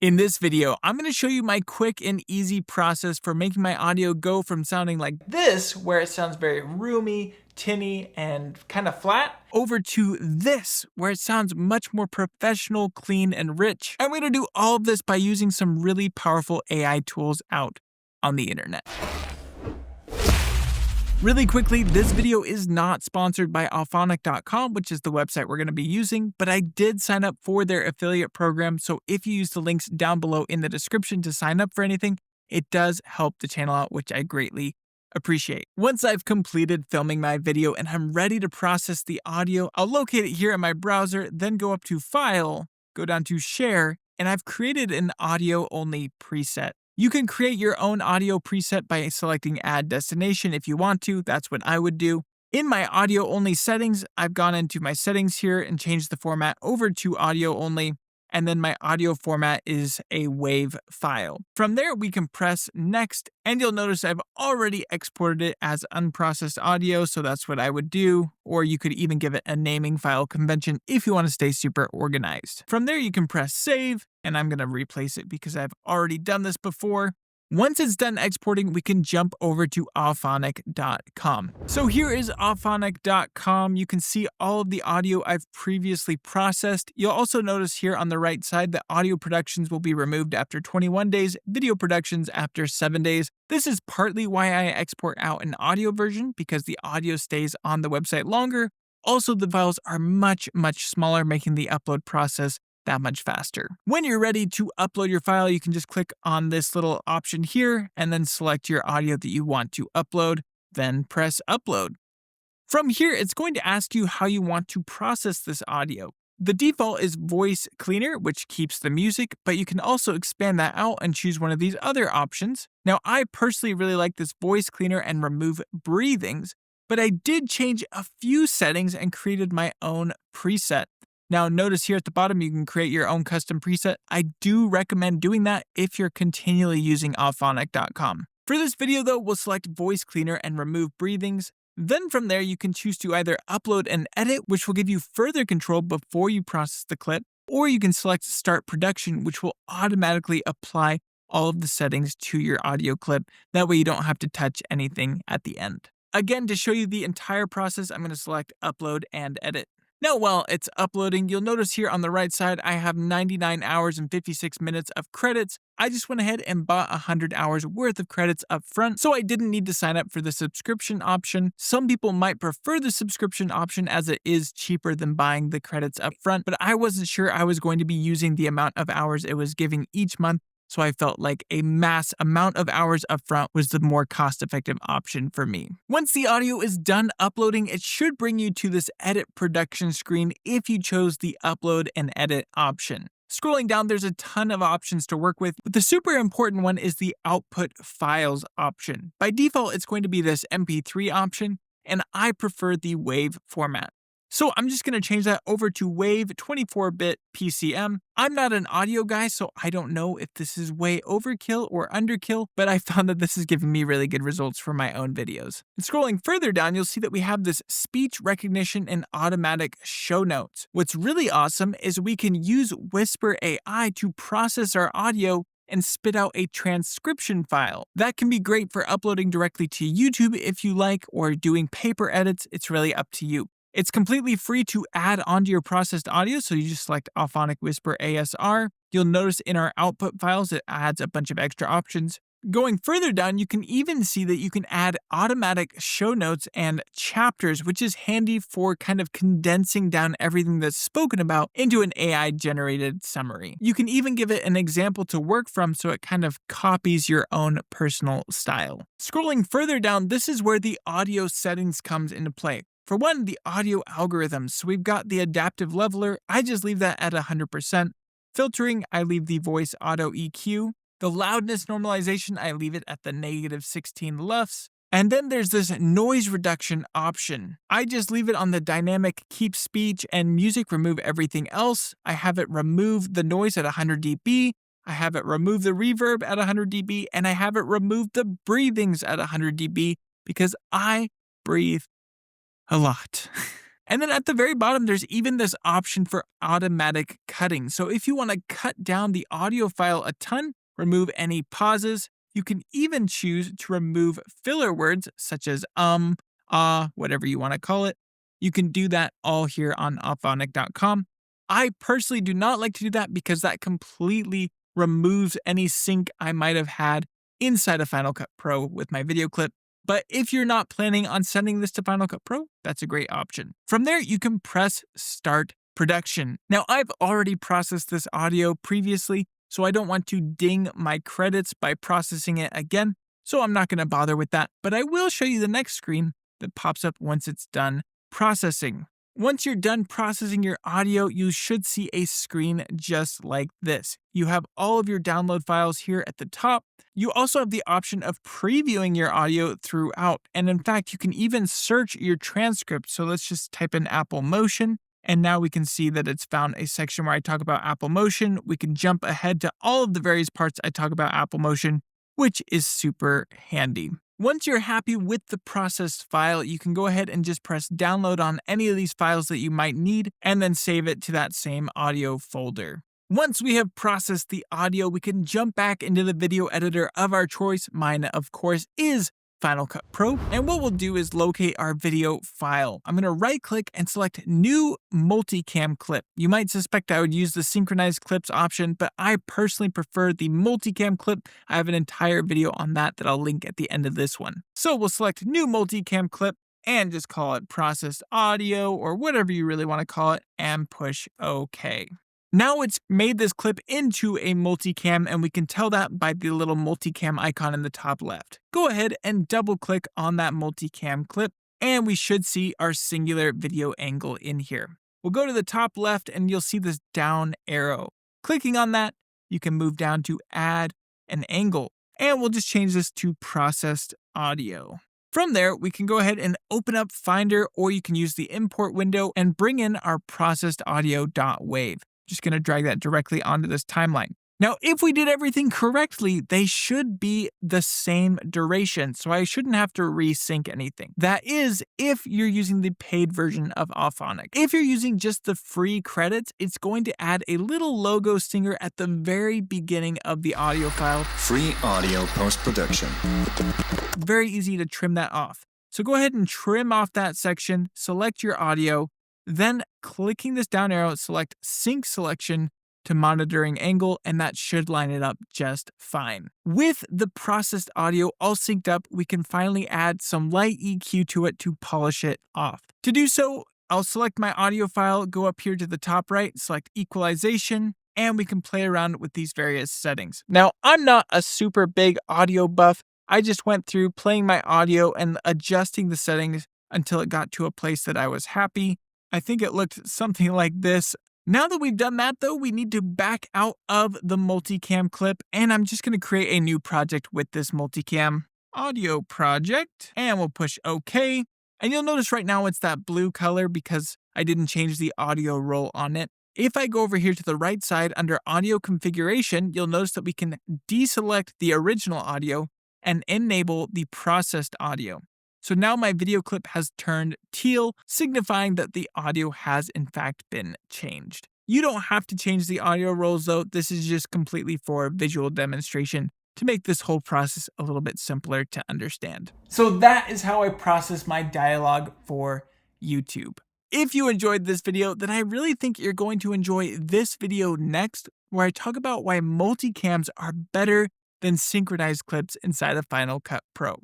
In this video, I'm going to show you my quick and easy process for making my audio go from sounding like this, where it sounds very roomy, tinny, and kind of flat, over to this, where it sounds much more professional, clean, and rich. I'm going to do all of this by using some really powerful AI tools out on the internet. Really quickly, this video is not sponsored by Auphonic.com, which is the website we're going to be using, but I did sign up for their affiliate program, so if you use the links down below in the description to sign up for anything, it does help the channel out, which I greatly appreciate. Once I've completed filming my video and I'm ready to process the audio, I'll locate it here in my browser, then go up to File, go down to Share, and I've created an audio-only preset. You can create your own audio preset by selecting Add Destination if you want to. That's what I would do. In my audio-only settings, I've gone into my settings here and changed the format over to audio-only, and then my audio format is a WAV file. From there, we can press Next, and you'll notice I've already exported it as unprocessed audio, so that's what I would do, or you could even give it a naming file convention if you want to stay super organized. From there, you can press Save, and I'm going to replace it because I've already done this before. Once it's done exporting, we can jump over to Auphonic.com. So here is Auphonic.com. You can see all of the audio I've previously processed. You'll also notice here on the right side that audio productions will be removed after 21 days, video productions after 7 days. This is partly why I export out an audio version, because the audio stays on the website longer. Also, the files are much smaller, making the upload process that much faster. When you're ready to upload your file, you can just click on this little option here and then select your audio that you want to upload, then press Upload. From here, it's going to ask you how you want to process this audio. The default is Voice Cleaner, which keeps the music, but you can also expand that out and choose one of these other options. Now, I personally really like this Voice Cleaner and remove breathings, but I did change a few settings and created my own preset. Now, notice here at the bottom, you can create your own custom preset. I do recommend doing that if you're continually using Auphonic.com. For this video, though, we'll select Voice Cleaner and remove breathings. Then from there, you can choose to either upload and edit, which will give you further control before you process the clip, or you can select Start Production, which will automatically apply all of the settings to your audio clip. That way you don't have to touch anything at the end. Again, to show you the entire process, I'm going to select Upload and Edit. Now, while it's uploading, you'll notice here on the right side, I have 99 hours and 56 minutes of credits. I just went ahead and bought 100 hours worth of credits up front, so I didn't need to sign up for the subscription option. Some people might prefer the subscription option as it is cheaper than buying the credits up front, but I wasn't sure I was going to be using the amount of hours it was giving each month. So I felt like a mass amount of hours upfront was the more cost-effective option for me. Once the audio is done uploading, it should bring you to this edit production screen if you chose the upload and edit option. Scrolling down, there's a ton of options to work with, but the super important one is the output files option. By default, it's going to be this MP3 option, and I prefer the WAV format. So I'm just going to change that over to WAV 24-bit PCM. I'm not an audio guy, so I don't know if this is way overkill or underkill, but I found that this is giving me really good results for my own videos. And scrolling further down, you'll see that we have this speech recognition and automatic show notes. What's really awesome is we can use Whisper AI to process our audio and spit out a transcription file. That can be great for uploading directly to YouTube if you like, or doing paper edits. It's really up to you. It's completely free to add onto your processed audio, so you just select Auphonic Whisper ASR. You'll notice in our output files, it adds a bunch of extra options. Going further down, you can even see that you can add automatic show notes and chapters, which is handy for kind of condensing down everything that's spoken about into an AI-generated summary. You can even give it an example to work from so it kind of copies your own personal style. Scrolling further down, this is where the audio settings comes into play. For one, the audio algorithms. So we've got the adaptive leveler. I just leave that at 100%. Filtering, I leave the voice auto EQ. The loudness normalization, I leave it at the -16 LUFS. And then there's this noise reduction option. I just leave it on the dynamic keep speech and music, remove everything else. I have it remove the noise at 100 dB. I have it remove the reverb at 100 dB. And I have it remove the breathings at 100 dB because I breathe a lot. And then at the very bottom, there's even this option for automatic cutting. So if you want to cut down the audio file a ton, remove any pauses, you can even choose to remove filler words such as whatever you want to call it. You can do that all here on Auphonic.com. I personally do not like to do that because that completely removes any sync I might have had inside of Final Cut Pro with my video clip. But if you're not planning on sending this to Final Cut Pro, that's a great option. From there, you can press Start Production. Now, I've already processed this audio previously, so I don't want to ding my credits by processing it again, so I'm not going to bother with that. But I will show you the next screen that pops up once it's done processing. Once you're done processing your audio, you should see a screen just like this. You have all of your download files here at the top. You also have the option of previewing your audio throughout. And in fact, you can even search your transcript. So let's just type in Apple Motion. And now we can see that it's found a section where I talk about Apple Motion. We can jump ahead to all of the various parts I talk about Apple Motion, which is super handy. Once you're happy with the processed file, you can go ahead and just press download on any of these files that you might need and then save it to that same audio folder. Once we have processed the audio, we can jump back into the video editor of our choice. Mine, of course, is Final Cut Pro. And what we'll do is locate our video file. I'm going to right click and select New Multicam Clip. You might suspect I would use the Synchronized Clips option, but I personally prefer the Multicam Clip. I have an entire video on that I'll link at the end of this one. So we'll select New Multicam Clip and just call it Processed Audio or whatever you really want to call it and push OK. Now it's made this clip into a multicam, and we can tell that by the little multicam icon in the top left. Go ahead and double click on that multicam clip, and we should see our singular video angle in here. We'll go to the top left and you'll see this down arrow. Clicking on that, you can move down to add an angle, and we'll just change this to processed audio. From there, we can go ahead and open up Finder, or you can use the import window and bring in our processed audio.wave. Just going to drag that directly onto this timeline. Now, if we did everything correctly, they should be the same duration, so I shouldn't have to resync anything. That is, if you're using the paid version of Auphonic. If you're using just the free credits, it's going to add a little logo stinger at the very beginning of the audio file. Free audio post-production. Very easy to trim that off. So go ahead and trim off that section, select your audio, then clicking this down arrow, select Sync Selection to Monitoring Angle, and that should line it up just fine. With the processed audio all synced up, we can finally add some light EQ to it to polish it off. To do so, I'll select my audio file, go up here to the top right, select Equalization, and we can play around with these various settings. Now, I'm not a super big audio buff. I just went through playing my audio and adjusting the settings until it got to a place that I was happy. I think it looked something like this. Now that we've done that, though, we need to back out of the multicam clip, and I'm just going to create a new project with this multicam audio project, and we'll push OK. And you'll notice right now it's that blue color because I didn't change the audio role on it. If I go over here to the right side under audio configuration, you'll notice that we can deselect the original audio and enable the processed audio. So now my video clip has turned teal, signifying that the audio has in fact been changed. You don't have to change the audio roles though. This is just completely for visual demonstration to make this whole process a little bit simpler to understand. So that is how I process my dialogue for YouTube. If you enjoyed this video, then I really think you're going to enjoy this video next, where I talk about why multicams are better than synchronized clips inside of Final Cut Pro.